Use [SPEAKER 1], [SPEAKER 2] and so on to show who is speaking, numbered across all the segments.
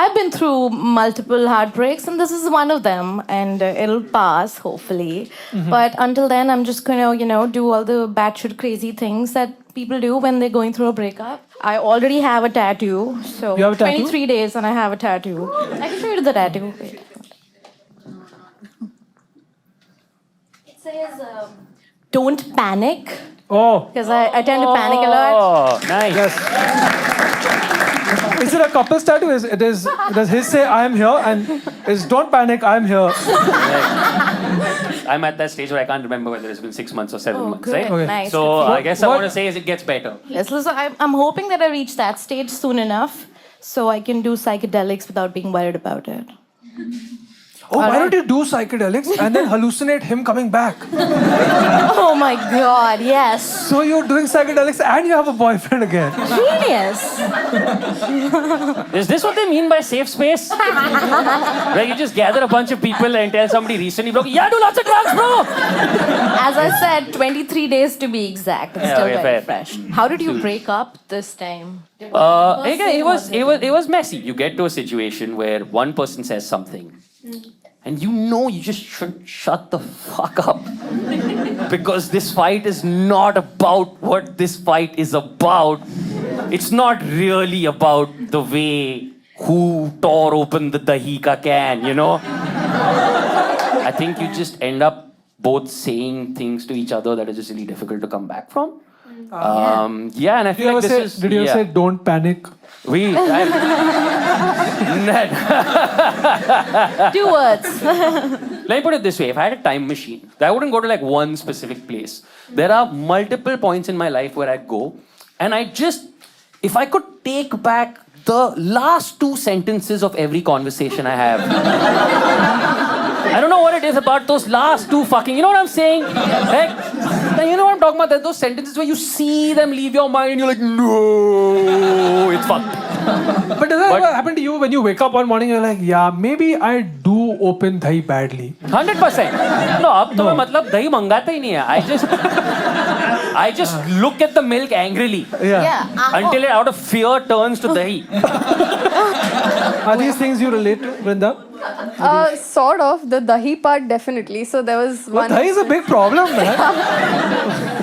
[SPEAKER 1] I've been through multiple heartbreaks, and this is one of them, and it'll pass, hopefully. But until then, I'm just gonna, do all the batshit crazy things that people do when they're going through a breakup. I already have a tattoo, so
[SPEAKER 2] You have a tattoo?
[SPEAKER 1] 23 days, and I have a tattoo. I can show you the tattoo. Wait. It says, "Don't panic,"
[SPEAKER 2] Oh,
[SPEAKER 1] because I tend to panic a lot.
[SPEAKER 3] Oh, nice.
[SPEAKER 2] yes. Is it a couple's tattoo? Does his say I am here and is don't panic, I am here?
[SPEAKER 3] I'm at that stage where I can't remember whether it's been 6 months or 7
[SPEAKER 1] Oh,
[SPEAKER 3] months,
[SPEAKER 1] good.
[SPEAKER 3] right?
[SPEAKER 2] Okay.
[SPEAKER 1] Nice.
[SPEAKER 3] So
[SPEAKER 1] Good for
[SPEAKER 3] I
[SPEAKER 1] you.
[SPEAKER 3] guess I
[SPEAKER 2] What-
[SPEAKER 3] want to say is it gets better.
[SPEAKER 1] Yes, listen, I'm hoping that I reach that stage soon enough so I can do psychedelics without being worried about it.
[SPEAKER 2] Oh, why don't you do psychedelics and then hallucinate him coming back?
[SPEAKER 1] Oh my god, yes.
[SPEAKER 2] So you're doing psychedelics and you have a boyfriend again.
[SPEAKER 1] Genius.
[SPEAKER 3] Is this what they mean by safe space? Where you just gather a bunch of people and tell somebody recently, bro, yeah, do lots of drugs, bro!
[SPEAKER 1] As I said, 23 days to be exact. It's
[SPEAKER 3] Yeah,
[SPEAKER 1] still
[SPEAKER 3] okay,
[SPEAKER 1] very
[SPEAKER 3] fair.
[SPEAKER 1] fresh. How did you break up this time?
[SPEAKER 3] Again, it was messy. You get to a situation where one person says something, and you just should shut the fuck up. Because this fight is not about what this fight is about. It's not really about the way who tore open the dahi ka can, I think you just end up both saying things to each other that are just really difficult to come back from. Yeah, and I
[SPEAKER 2] Did you
[SPEAKER 3] feel
[SPEAKER 2] ever
[SPEAKER 3] like this
[SPEAKER 2] say,
[SPEAKER 3] is...
[SPEAKER 2] did you ever
[SPEAKER 3] yeah.
[SPEAKER 2] say don't panic?
[SPEAKER 1] Two words.
[SPEAKER 3] Let me put it this way. If I had a time machine, I wouldn't go to like one specific place. There are multiple points in my life where I'd go, and if I could take back the last 2 sentences of every conversation I have. I don't know what it is about those last 2 fucking, you know what I'm saying? Like, you know what I'm talking about? There's those sentences where you see them leave your mind and you're like, no, it's fucked.
[SPEAKER 2] But does that ever happen to you when you wake up one morning and you're like, yeah, maybe I do open dahi badly?
[SPEAKER 3] 100%. No, अब तो मैं मतलब दही मंगाता ही नहीं है. I just look at the milk angrily
[SPEAKER 1] Yeah.
[SPEAKER 3] until it out of fear turns to dahi.
[SPEAKER 2] Are these things you relate to, Vrinda?
[SPEAKER 4] Sort of. The dahi part, definitely. So there was
[SPEAKER 2] Well,
[SPEAKER 4] one.
[SPEAKER 2] dahi is a big problem, man.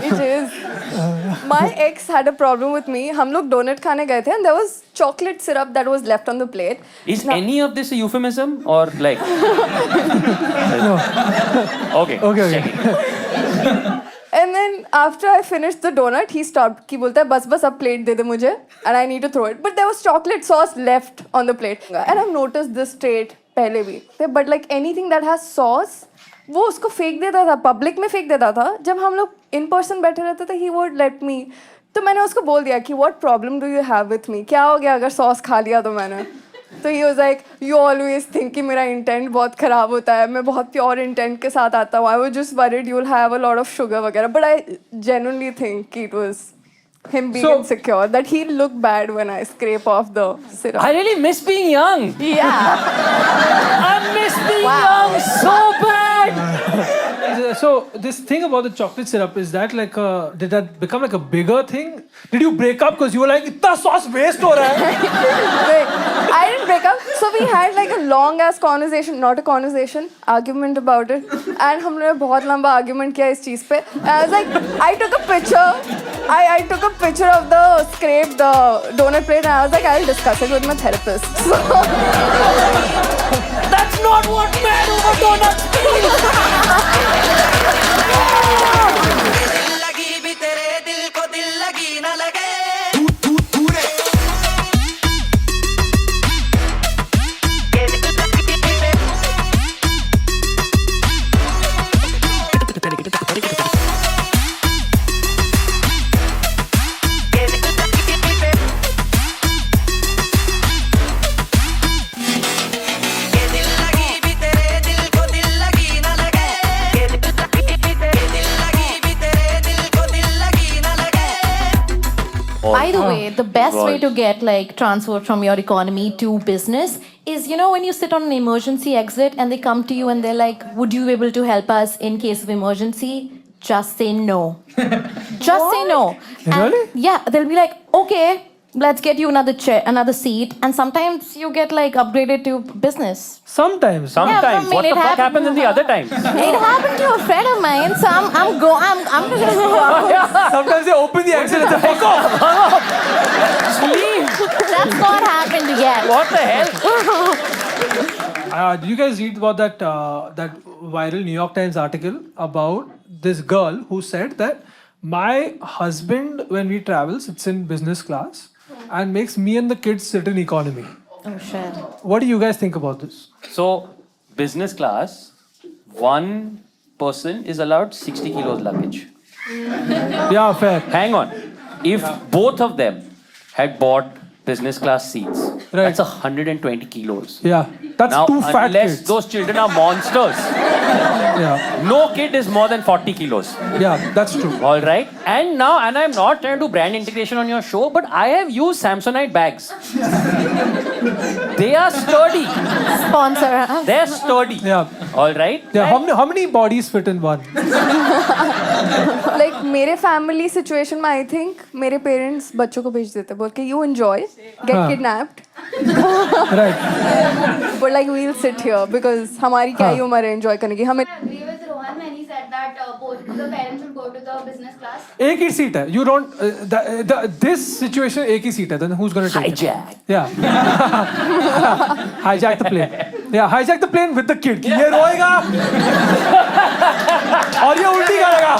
[SPEAKER 4] It is. My ex had a problem with me. हम लोग donut खाने गए थे and there was chocolate syrup that was left on the plate.
[SPEAKER 3] Is any of this a euphemism or like? Okay.
[SPEAKER 2] Okay.
[SPEAKER 3] check it.
[SPEAKER 4] And then after I finished the donut, he stopped. कि बोलता है बस अब plate दे दे मुझे and I need to throw it. But there was chocolate sauce left on the plate. And I've noticed this trait पहले भी. But like anything that has sauce, वो उसको फेंक देता था, पब्लिक में फेंक देता था. जब हम लोग इन पर्सन बैठे रहते थे, he would let me. तो मैंने उसको बोल दिया कि what problem do you have with me? क्या हो गया अगर सॉस खा लिया तो मैंने? तो he was like, you always think कि मेरा intent बहुत खराब होता है, मैं बहुत pure intent के साथ आता हूँ. I was just worried you'll have a lot of sugar वगैरह. But I genuinely think कि it was him being
[SPEAKER 2] So-
[SPEAKER 4] insecure, that he'll look bad when I scrape off the syrup.
[SPEAKER 3] I really miss being young.
[SPEAKER 1] Yeah.
[SPEAKER 3] I miss being
[SPEAKER 1] Wow.
[SPEAKER 3] young so bad.
[SPEAKER 2] So this thing about the chocolate syrup, is that like did that become like a bigger thing? Did you break up because you were like, इतना sauce waste हो रहा है?
[SPEAKER 4] Wait, I didn't break up. So we had like a long ass conversation, not a conversation, argument about it. And हम लोगों ने बहुत लंबा argument किया इस चीज़ पे. And I was like, I took a picture. I took a picture of the scraped donut plate and I was like, I'll discuss it with my therapist. So,
[SPEAKER 3] That's not what man over donuts means.
[SPEAKER 5] लगी भी तेरे दिल को दिल लगी न लगे दिल लगी भी तेरे दिल को दिल लगी न लगे दिल लगी भी तेरे दिल को दिल लगी न लगे
[SPEAKER 1] By the way, the best way
[SPEAKER 3] God.
[SPEAKER 1] to get like transferred from your economy to business is, when you sit on an emergency exit and they come to you and they're like, would you be able to help us in case of emergency? Just say no. Just say no. And
[SPEAKER 2] Really?
[SPEAKER 1] yeah, they'll be like, okay, let's get you another chair, another seat, and sometimes you get like upgraded to business.
[SPEAKER 2] Sometimes.
[SPEAKER 3] Sometimes.
[SPEAKER 1] Yeah, I mean,
[SPEAKER 3] What the
[SPEAKER 1] it
[SPEAKER 3] fuck
[SPEAKER 1] happens.
[SPEAKER 3] happens in the other times?
[SPEAKER 1] It happened to a friend of mine, so I'm gonna go out.
[SPEAKER 2] Sometimes they open the exit and say, fuck off.
[SPEAKER 3] Leave.
[SPEAKER 1] That's not happened yet.
[SPEAKER 3] What the hell?
[SPEAKER 2] Did you guys read about that that viral New York Times article about this girl who said that my husband, when we travel, sits in business class and makes me and the kids sit in economy?
[SPEAKER 1] Oh shit.
[SPEAKER 2] What do you guys think about this?
[SPEAKER 3] So, business class, one person is allowed 60 kilos luggage.
[SPEAKER 2] Yeah, fair.
[SPEAKER 3] Hang on. If both of them had bought business class seats,
[SPEAKER 2] Right.
[SPEAKER 3] that's 120 kilos.
[SPEAKER 2] Yeah, that's
[SPEAKER 3] Now,
[SPEAKER 2] two fat
[SPEAKER 3] unless
[SPEAKER 2] kids.
[SPEAKER 3] those children are monsters,
[SPEAKER 2] Yeah,
[SPEAKER 3] no kid is more than 40 kilos.
[SPEAKER 2] yeah, that's true.
[SPEAKER 3] All right. And I'm not trying to do brand integration on your show, but I have used Samsonite bags. They are sturdy.
[SPEAKER 1] Sponsor us.
[SPEAKER 3] They're sturdy.
[SPEAKER 2] Yeah.
[SPEAKER 3] All right.
[SPEAKER 2] Yeah, how many bodies fit in one?
[SPEAKER 4] Like मेरे family situation में I think मेरे parents बच्चों को भेज देते बोल के you enjoy, get
[SPEAKER 2] हाँ.
[SPEAKER 4] kidnapped,
[SPEAKER 2] Right.
[SPEAKER 4] but like we'll sit here because हमारी क्या ही उम्र है enjoy करने की हमें.
[SPEAKER 6] agree with Rohan when he said that both the parents should go to the business class.
[SPEAKER 2] एक ही सीट है. You don't. This situation एक ही सीट है. Then who's gonna take it?
[SPEAKER 3] Hijack.
[SPEAKER 2] Yeah. Hijack the plane. Yeah, hijack the plane with the kid. कि ये रोएगा और ये उल्टी करेगा.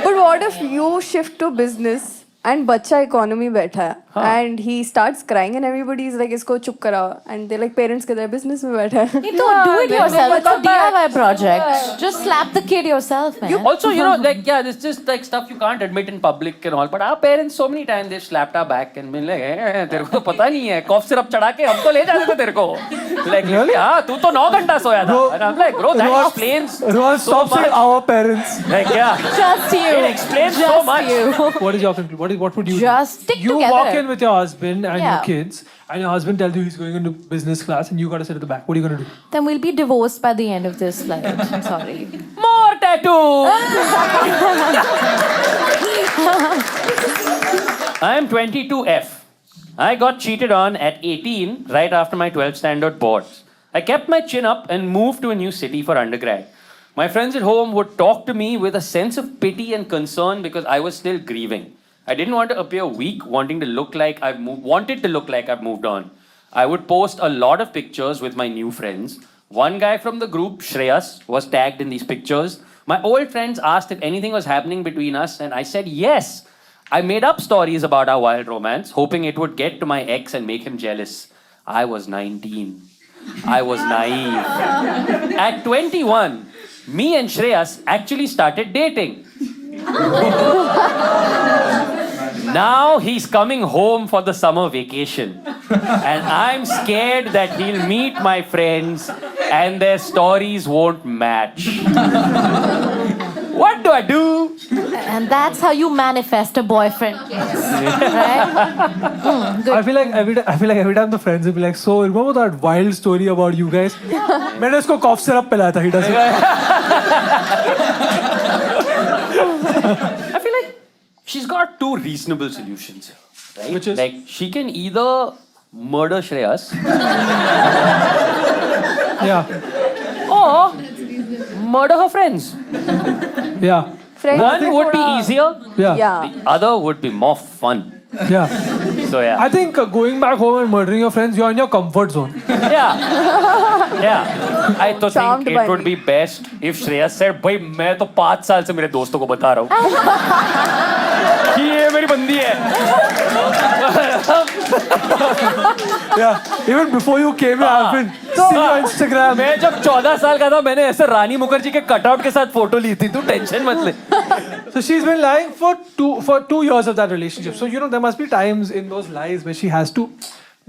[SPEAKER 4] But what if you shift to business and बच्चा economy बैठा है and he starts crying and everybody is like इसको चुप कराओ and they like parents के तरह business में बैठा है.
[SPEAKER 1] You don't do it yourself. It's a DIY project. Just slap the kid yourself, man.
[SPEAKER 3] Also, like, yeah, this is just like stuff you can't admit in public and all. But our parents, so many times, they've slapped our back and been like, तेरे को तो पता नहीं है, cough syrup चढ़ा के हम तो ले जाते थे तेरे को. Like,
[SPEAKER 2] Really?
[SPEAKER 3] हाँ, तू तो 9 घंटा सोया था.
[SPEAKER 2] Bro,
[SPEAKER 3] And I'm like, bro, that explains
[SPEAKER 2] Rohan,
[SPEAKER 3] so
[SPEAKER 2] stop saying
[SPEAKER 3] much.
[SPEAKER 2] our parents.
[SPEAKER 3] Like, yeah.
[SPEAKER 1] Just you.
[SPEAKER 3] It explains so
[SPEAKER 1] Just
[SPEAKER 3] much.
[SPEAKER 1] you.
[SPEAKER 2] What is your conclusion? What would you do?
[SPEAKER 1] Just stick
[SPEAKER 2] You
[SPEAKER 1] together.
[SPEAKER 2] walk in with your husband and your
[SPEAKER 1] Yeah.
[SPEAKER 2] kids, and your husband tells you he's going into business class, and you got to sit at the back. What are you going to do?
[SPEAKER 1] Then we'll be divorced by the end of this flight. I'm sorry.
[SPEAKER 3] More tattoo. I am 22F. I got cheated on at 18 right after my 12th standard boards. I kept my chin up and moved to a new city for undergrad. My friends at home would talk to me with a sense of pity and concern because I was still grieving. I didn't want to appear weak, wanted to look like I've moved on. I would post a lot of pictures with my new friends. One guy from the group, Shreyas, was tagged in these pictures. My old friends asked if anything was happening between us, and I said yes. I made up stories about our wild romance, hoping it would get to my ex and make him jealous. I was 19. I was naive. At 21, me and Shreyas actually started dating. Now he's coming home for the summer vacation. And I'm scared that he'll meet my friends and their stories won't match. What do I do?
[SPEAKER 1] And that's how you manifest a boyfriend, kids. Right?
[SPEAKER 2] I feel like every time the friends will be like, so remember that wild story about you guys? मैंने उसको cough syrup पिलाया था. He doesn't.
[SPEAKER 3] I feel like she's got two reasonable solutions here, right?
[SPEAKER 2] Which is?
[SPEAKER 3] Like, she can either murder Shreyas
[SPEAKER 2] Yeah,
[SPEAKER 3] or murder her friends.
[SPEAKER 2] yeah,
[SPEAKER 4] Friends
[SPEAKER 3] One would be easier,
[SPEAKER 2] yeah,
[SPEAKER 4] Yeah.
[SPEAKER 3] the other would be more fun.
[SPEAKER 2] yeah.
[SPEAKER 3] So, yeah.
[SPEAKER 2] I think going back home and murdering your friends, you're in your comfort zone.
[SPEAKER 3] Yeah. Yeah. I तो
[SPEAKER 4] Charmed
[SPEAKER 3] think
[SPEAKER 4] by
[SPEAKER 3] it would
[SPEAKER 4] me.
[SPEAKER 3] be best if Shreyas said, भाई मैं तो 5 साल से मेरे दोस्तों को बता रहा हूँ कि ये मेरी बंदी है.
[SPEAKER 2] Yeah, even before you came here, I've been seeing your Instagram.
[SPEAKER 3] मैं जब 14 साल का था मैंने ऐसे रानी मुखर्जी के कटआउट के साथ फोटो ली थी. तू टेंशन मत ले.
[SPEAKER 2] So she's been lying for 2 years of that relationship. So there must be times in those lies where she has to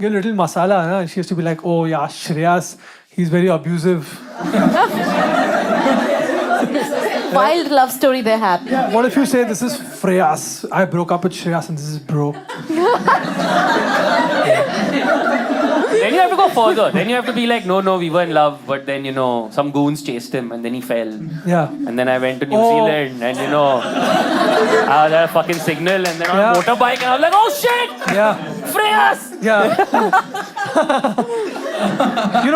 [SPEAKER 2] give a little masala. Na? She has to be like, oh yeah, Shreyas, he's very abusive.
[SPEAKER 1] Wild love story they have.
[SPEAKER 2] What if you say this is Freyas? I broke up with Shreyas and this is bro.
[SPEAKER 3] Then you have to go go further. Then you have to be like, no, we were in love, but then some goons chased him and then he fell.
[SPEAKER 2] Yeah.
[SPEAKER 3] And then I went to New
[SPEAKER 2] Oh.
[SPEAKER 3] Zealand and I was at a fucking signal and then on
[SPEAKER 2] Yeah.
[SPEAKER 3] a motorbike and I was like, oh shit!
[SPEAKER 2] Yeah.
[SPEAKER 3] Freyas!
[SPEAKER 2] Yeah.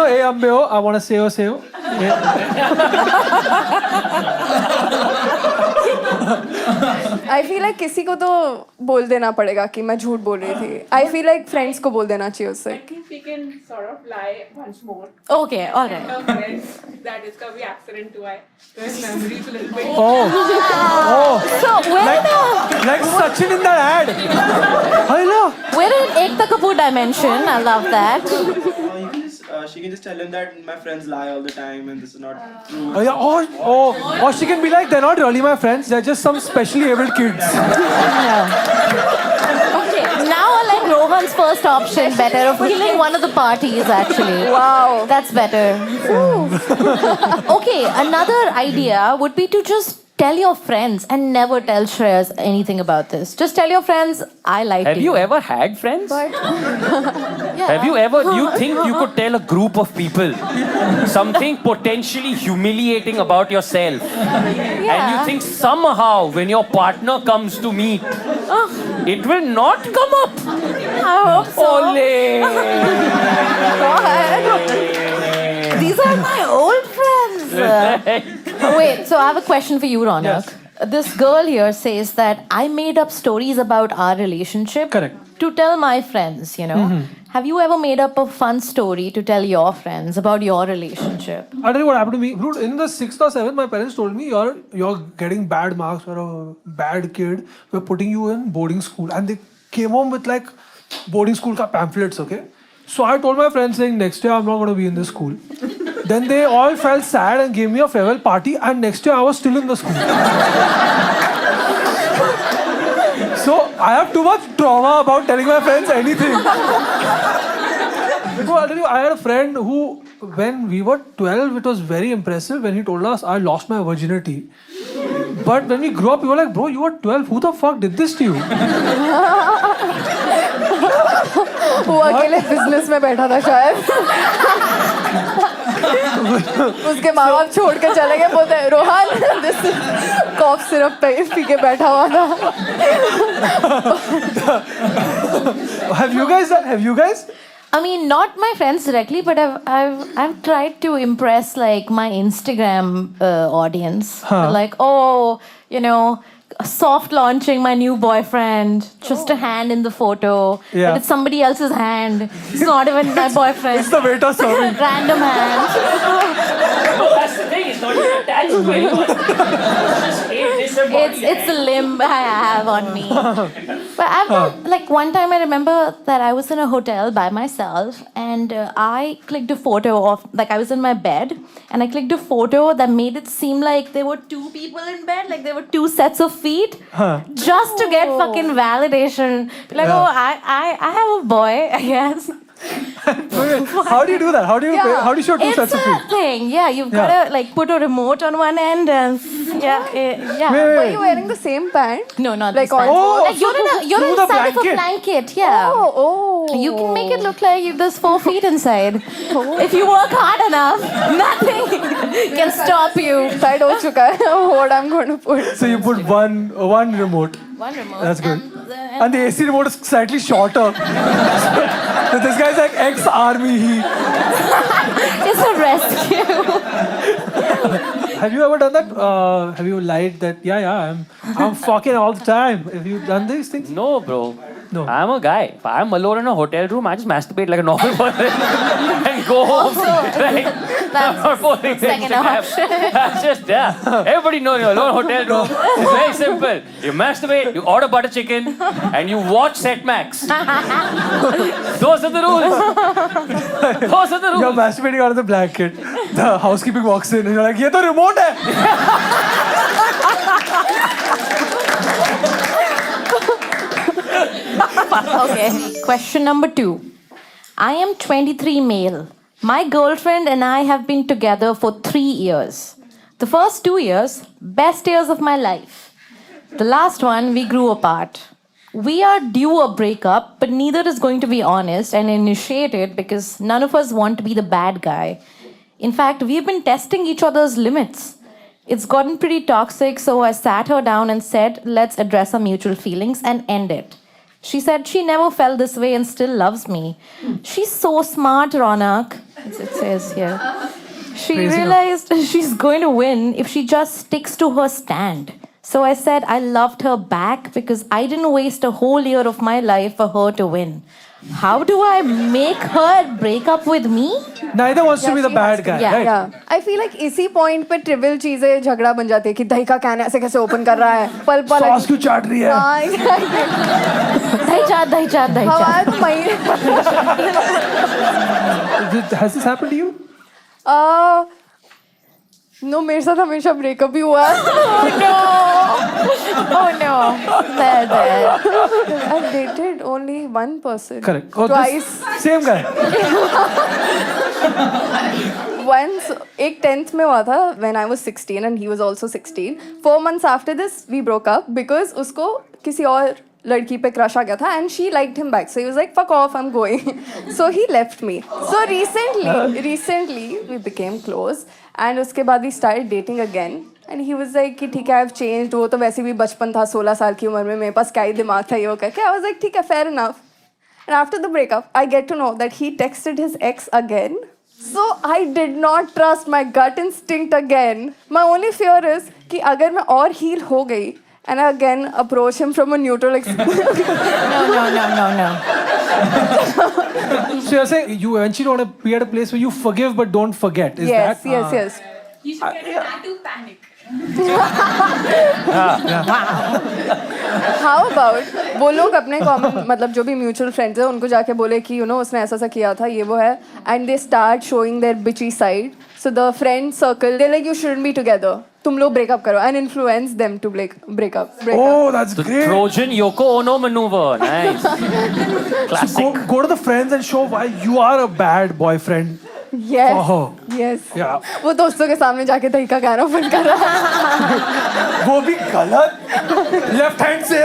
[SPEAKER 2] Hey Ambeo, I want to say you.
[SPEAKER 4] I feel like किसी को तो बोल देना पड़ेगा कि मैं झूठ बोल रही थी. I feel like friends को बोल देना चाहिए उससे.
[SPEAKER 7] I think we can sort of lie once more.
[SPEAKER 1] Okay, all right.
[SPEAKER 7] Her friends that is कभी accident हुआ है. Their memories a little bit.
[SPEAKER 2] Oh.
[SPEAKER 1] So we're
[SPEAKER 2] Like Sachin in that ad. I know.
[SPEAKER 1] in Ekta Kapoor dimension. I love that.
[SPEAKER 8] She can just tell him that my friends lie all the time and this is not true.
[SPEAKER 2] Oh, yeah. Or she can be like, they're not really my friends, they're just some specially abled kids.
[SPEAKER 1] Okay, now I like Rohan's first option better of killing one of the parties actually.
[SPEAKER 4] Wow.
[SPEAKER 1] That's better. Okay, another idea would be to just tell your friends and never tell Shreyas anything about this. Just tell your friends, I lied
[SPEAKER 3] Have
[SPEAKER 1] to
[SPEAKER 3] you ever had friends? Have you ever, do you think you could tell a group of people something potentially humiliating about yourself? And you think somehow when your partner comes to meet, it will not come up?
[SPEAKER 1] I hope so.
[SPEAKER 3] Ole!
[SPEAKER 1] These are my old friends. Wait, so I have a question for you, Ronak.
[SPEAKER 2] Yes.
[SPEAKER 1] This girl here says that I made up stories about our relationship.
[SPEAKER 2] Correct.
[SPEAKER 1] To tell my friends, Have you ever made up a fun story to tell your friends about your relationship?
[SPEAKER 2] I'll tell you what happened to me. Dude, in the 6th or 7th, my parents told me, you're getting bad marks, you're a bad kid, we're putting you in boarding school. And they came home with like boarding school pamphlets, okay? So I told my friends saying, next year I'm not going to be in this school. Then they all felt sad and gave me a farewell party, and next year I was still in the school. So I have too much trauma about telling my friends anything. Because I'll tell you, I had a friend who, when we were 12, it was very impressive when he told us, I lost my virginity. But when we grew up, we were like, bro, you were 12, who the fuck did this to you?
[SPEAKER 4] वो अकेले business में बैठा था शायद. उसके माँ बाप छोड़ के चले गए. बोलते हैं रोहन दिस कॉफ सिरप पी के बैठा हुआ था.
[SPEAKER 2] Have you guys?
[SPEAKER 1] I mean, not my friends directly, but I've tried to impress like my Instagram audience. Like, soft launching my new boyfriend, just a hand in the photo.
[SPEAKER 2] Yeah.
[SPEAKER 1] But it's somebody else's hand. It's not even my boyfriend.
[SPEAKER 2] It's the waiter serving.
[SPEAKER 1] Random hand.
[SPEAKER 3] No, that's the thing. It's not even attached to anyone.
[SPEAKER 1] It's a limb I have on me. But I've done, like one time I remember that I was in a hotel by myself and I clicked a photo of, like I was in my bed and I clicked a photo that made it seem like there were two people in bed, like there were two sets of feet, just to get fucking validation. Like, I have a boy, I guess.
[SPEAKER 2] How do you do that? How do you show two sets of
[SPEAKER 1] It's
[SPEAKER 2] feet?
[SPEAKER 1] a thing, yeah. You've gotta like put a remote on one end and yeah.
[SPEAKER 4] Were you wearing the same pant?
[SPEAKER 1] No, not
[SPEAKER 4] Like
[SPEAKER 1] this time.
[SPEAKER 4] on-
[SPEAKER 2] Oh,
[SPEAKER 1] Like you're
[SPEAKER 2] through the
[SPEAKER 1] inside of a
[SPEAKER 2] blanket.
[SPEAKER 1] blanket, yeah.
[SPEAKER 4] Oh.
[SPEAKER 1] You can make it look like there's 4 feet inside. If you work hard enough, nothing can stop you.
[SPEAKER 4] Decide हो चुका है what I'm going to put.
[SPEAKER 2] So you put one remote.
[SPEAKER 1] One remote.
[SPEAKER 2] That's good.
[SPEAKER 1] And
[SPEAKER 2] And the AC remote is slightly shorter. So this guy's like ex-army.
[SPEAKER 1] it's a rescue.
[SPEAKER 2] Have you ever done that? Have you lied that? I'm fucking all the time. Have you done these things?
[SPEAKER 3] No, bro.
[SPEAKER 2] No.
[SPEAKER 3] I'm a guy. If I'm alone in a hotel room, I just masturbate like a normal person and go home. Right? I'm not posting
[SPEAKER 1] second
[SPEAKER 3] Instagram.
[SPEAKER 1] option.
[SPEAKER 3] That's just, everybody knows you're alone hotel room. It's very simple. You masturbate, you order butter chicken, and you watch Set Max. Those are the rules. Those are the
[SPEAKER 2] You're
[SPEAKER 3] rules.
[SPEAKER 2] masturbating out of the blanket. The housekeeping walks in and you're like, ये तो remote है.
[SPEAKER 1] Okay, question number 2. I am 23 male. My girlfriend and I have been together for 3 years. The first 2 years, best years of my life. The last one, we grew apart. we are due a breakup, but neither is going to be honest and initiate it because none of us want to be the bad guy. In fact, we've been testing each other's limits. It's gotten pretty toxic, so I sat her down and said, let's address our mutual feelings and end it. She said she never felt this way and still loves me. She's so smart, Ronak. It says here. She realized she's going to win if she just sticks to her stand. So I said I loved her back because I didn't waste a whole year of my life for her to win. How do I make her break up with me?
[SPEAKER 2] Neither wants to be the
[SPEAKER 4] she
[SPEAKER 2] bad
[SPEAKER 4] has to-
[SPEAKER 2] guy,
[SPEAKER 1] yeah,
[SPEAKER 2] right?
[SPEAKER 4] Yeah. I feel like इसी point पे trivial चीजें झगड़ा बन जाती है कि दही का कैन ऐसे कैसे open कर रहा है पल पल
[SPEAKER 2] Sauce क्यों चाट रही है?
[SPEAKER 4] हाँ exactly.
[SPEAKER 1] Dahi chaat.
[SPEAKER 4] हमारे तो महीने
[SPEAKER 2] Has this happened to you?
[SPEAKER 4] No मेरे साथ हमेशा ब्रेकअप ही हुआ है
[SPEAKER 1] Oh no. There.
[SPEAKER 4] I've dated only one person.
[SPEAKER 2] Correct. Oh,
[SPEAKER 4] Twice.
[SPEAKER 2] Same guy.
[SPEAKER 4] Once, एक 10th में हुआ था when I was 16 and he was also 16. 4 months after this, we broke up because उसको किसी और लड़की पे crush आ गया था and she liked him back. So he was like, fuck off, I'm going. So he left me. So recently we became close and उसके बाद we started dating again. And he was like कि ठीक है I've changed. वो तो वैसे भी बचपन था 16 साल की उम्र में मेरे पास क्या ही दिमाग था ये वो करके. I was like ठीक है fair enough. And after the breakup, I get to know that he texted his ex again. So I did not trust my gut instinct again. My only fear is कि अगर मैं और heal हो गई and I again approach him from a neutral experience.
[SPEAKER 1] No.
[SPEAKER 2] So you're saying you eventually want to be at a place where you forgive but don't forget. Is
[SPEAKER 4] yes.
[SPEAKER 2] that?
[SPEAKER 7] You should get a tattoo panic.
[SPEAKER 4] How about वो लोग अपने common मतलब जो भी mutual friends हैं उनको जाके बोले कि you know उसने ऐसा ऐसा किया था ये वो है and they start showing their bitchy side. So the friend circle they're like you shouldn't be together. तुम लोग break up करो and influence them to break up.
[SPEAKER 2] Oh, that's
[SPEAKER 3] The
[SPEAKER 2] great.
[SPEAKER 3] Trojan Yoko Ono maneuver. Nice. Classic.
[SPEAKER 2] Go to the friends and show why you are a bad boyfriend.
[SPEAKER 4] Yes.
[SPEAKER 2] Oh.
[SPEAKER 4] Yes.
[SPEAKER 2] Yeah.
[SPEAKER 4] वो दोस्तों के सामने जाके दही का कहना open कर रहा है.
[SPEAKER 2] वो भी गलत. Left hand से.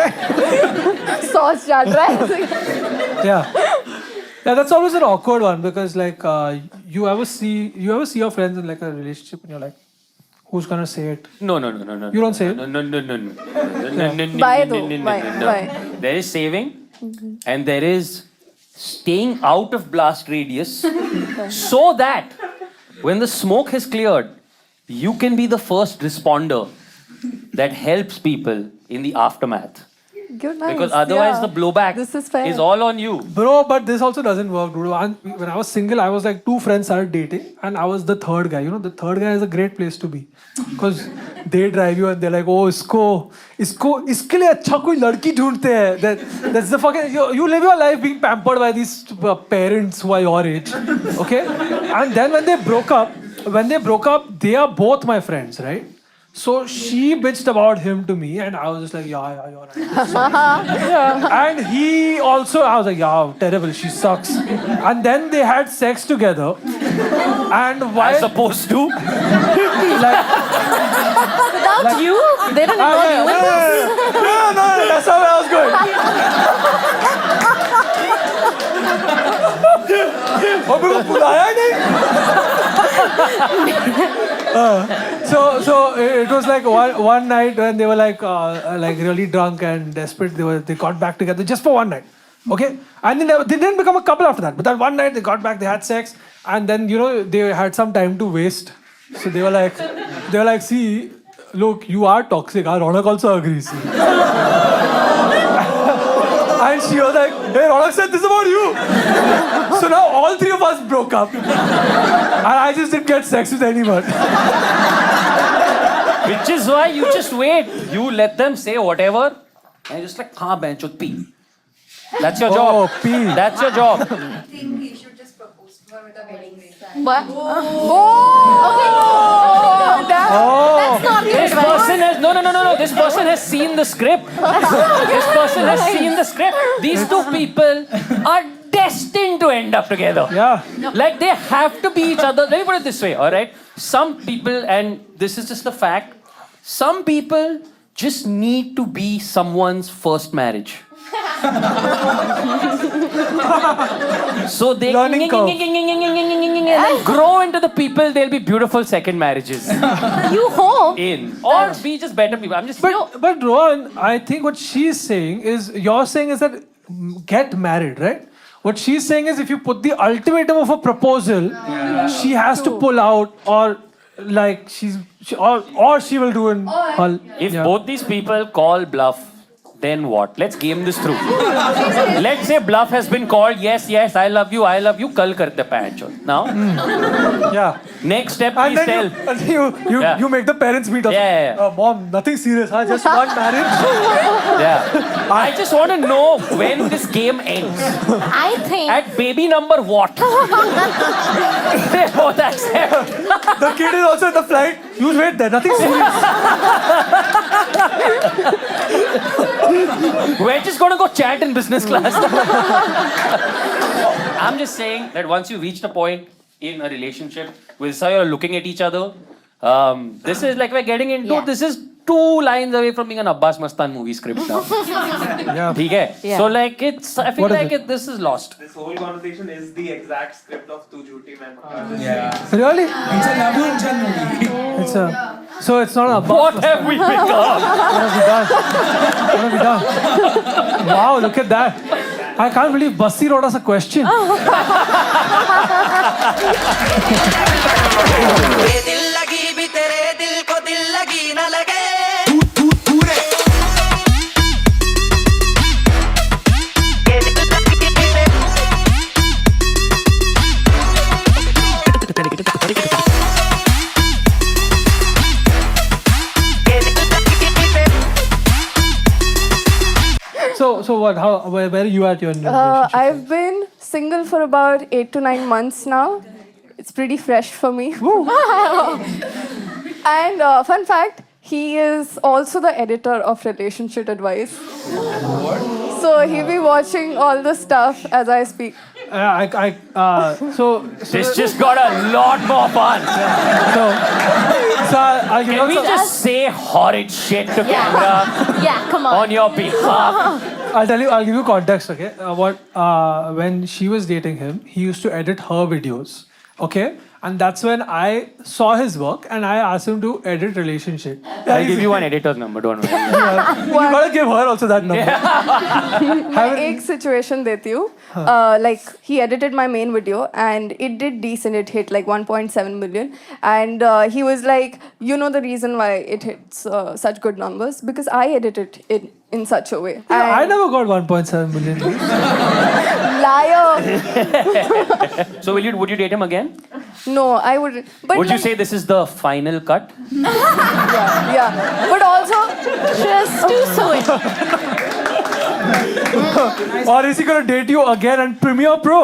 [SPEAKER 4] Sauce चाट रहा है.
[SPEAKER 2] Yeah. Yeah, that's always an awkward one because like you ever see your friends in like a relationship and you're like, who's gonna say it?
[SPEAKER 3] No.
[SPEAKER 2] You don't say it?
[SPEAKER 3] No.
[SPEAKER 4] Bye though. Bye.
[SPEAKER 3] There is saving and there is staying out of blast radius so that when the smoke has cleared, you can be the first responder that helps people in the aftermath.
[SPEAKER 4] Good night.
[SPEAKER 3] Because otherwise the blowback
[SPEAKER 4] This is fair.
[SPEAKER 3] is all on you.
[SPEAKER 2] Bro, but this also doesn't work, dude. When I was single, I was like 2 friends started dating and I was the third guy. You know, the third guy is a great place to be. Because they drive you and they're like, oh, इसके लिए अच्छा कोई लड़की ढूंढते हैं. That's the fucking, you live your life being pampered by these parents who are your age. Okay? And then when they broke up, they are both my friends, right? So she bitched about him to me, and I was just like, yeah, you're right. Yeah. And he also, I was like, yeah, terrible, she sucks. And then they had sex together. And while.
[SPEAKER 3] As opposed to.
[SPEAKER 2] Like,
[SPEAKER 1] Without you, they don't know you.
[SPEAKER 2] No, that's how I was going. और मेरे को बुलाया नहीं. So it was like one night when they were like really drunk and desperate. They got back together just for one night. Okay, and then they didn't become a couple after that. But that one night they got back, they had sex, and then they had some time to waste. So they were like, see, look, you are toxic. Ronak also agrees. And she was like, hey, Ronak said this about you. So now all 3 of us broke up. And I just didn't get sex with anyone.
[SPEAKER 3] Which is why you just wait. You let them say whatever. And you're just like, हाँ bench pee. That's your job.
[SPEAKER 2] Oh, pee.
[SPEAKER 3] That's your job.
[SPEAKER 6] I think you should just propose to her with a wedding ring.
[SPEAKER 1] What?
[SPEAKER 2] Oh.
[SPEAKER 1] Not
[SPEAKER 3] This
[SPEAKER 1] good, right?
[SPEAKER 3] person has no. This person has seen the script. This person has seen the script. These 2 people are destined to end up together.
[SPEAKER 2] Yeah.
[SPEAKER 3] Like they have to be each other. Let me put it this way, all right? Some people, and this is just the fact, some people just need to be someone's first marriage. So they
[SPEAKER 2] Learning curve.
[SPEAKER 3] and then grow into the people. They'll be beautiful second marriages.
[SPEAKER 1] You hope.
[SPEAKER 3] Or be just better people. I'm just.
[SPEAKER 2] But Rohan, I think what she's saying is, you're saying is that get married, right? What she's saying is, if you put the ultimatum of a proposal, she has to pull out, or like or she will do in her.
[SPEAKER 3] If both these people call bluff, then what? Let's game this through. Let's say bluff has been called. Yes, I love you. Kal karte pancho. Now,
[SPEAKER 2] Yeah.
[SPEAKER 3] next step,
[SPEAKER 2] And
[SPEAKER 3] please
[SPEAKER 2] then
[SPEAKER 3] tell.
[SPEAKER 2] you make the parents meet us.
[SPEAKER 3] Yeah.
[SPEAKER 2] Mom, nothing serious. Just one marriage.
[SPEAKER 3] Yeah. I just want to know when this game ends.
[SPEAKER 1] I think.
[SPEAKER 3] At baby number what? They both accept.
[SPEAKER 2] The kid is also in the flight. You wait there. Nothing serious.
[SPEAKER 3] We're just gonna go chat in business class. I'm just saying that once you reach the point in a relationship with how you're looking at each other, this is like we're getting into.
[SPEAKER 1] Yeah.
[SPEAKER 3] This is 2 lines away from being an Abbas Mastan movie script now.
[SPEAKER 2] Yeah.
[SPEAKER 3] ठीक है?
[SPEAKER 1] Yeah.
[SPEAKER 3] So like it's. I feel
[SPEAKER 2] What is
[SPEAKER 3] like this is lost.
[SPEAKER 8] This whole conversation is the exact script of Tu Jhuti Main Makan.
[SPEAKER 2] Really?
[SPEAKER 9] It's a Labu and Chan movie.
[SPEAKER 2] It's a. So it's not a.
[SPEAKER 3] What have we become?
[SPEAKER 2] What have we done? Wow, look at that. I can't believe Basti wrote us a question.
[SPEAKER 5] ये दिल लगी भी तेरे दिल को दिल लगी ना लगे ये दिल लगी भी तेरे ये दिल लगी भी तेरे
[SPEAKER 2] So what? Where are you at your relationship?
[SPEAKER 4] I've been single for about 8 to 9 months now. It's pretty fresh for me. And fun fact, he is also the editor of Relationship Advice. So he'll be watching all the stuff as I speak.
[SPEAKER 2] So
[SPEAKER 3] This just got a lot more fun.
[SPEAKER 2] I'll give
[SPEAKER 3] Can we
[SPEAKER 2] you some,
[SPEAKER 3] just say horrid shit to camera
[SPEAKER 1] Yeah, come on.
[SPEAKER 3] on your behalf?
[SPEAKER 2] I'll give you context, okay? When she was dating him, he used to edit her videos, okay? And that's when I saw his work and I asked him to edit Relationship.
[SPEAKER 3] I'll give you one editor's number, don't worry.
[SPEAKER 2] You gotta give her also that number.
[SPEAKER 4] मैं एक situation देती हूँ. Like he edited my main video and it did decent. It hit like 1.7 million. And he was like, you know the reason why it hits such good numbers? Because I edited it in such a way.
[SPEAKER 2] I
[SPEAKER 4] And
[SPEAKER 2] never got 1.7 million views.
[SPEAKER 4] liar.
[SPEAKER 3] So would you date him again?
[SPEAKER 4] No, I wouldn't. But
[SPEAKER 3] Would you
[SPEAKER 4] like,
[SPEAKER 3] say this is the final cut?
[SPEAKER 4] yeah. But also,
[SPEAKER 1] Just too soon.
[SPEAKER 2] Or is he gonna date you again and Premiere Pro?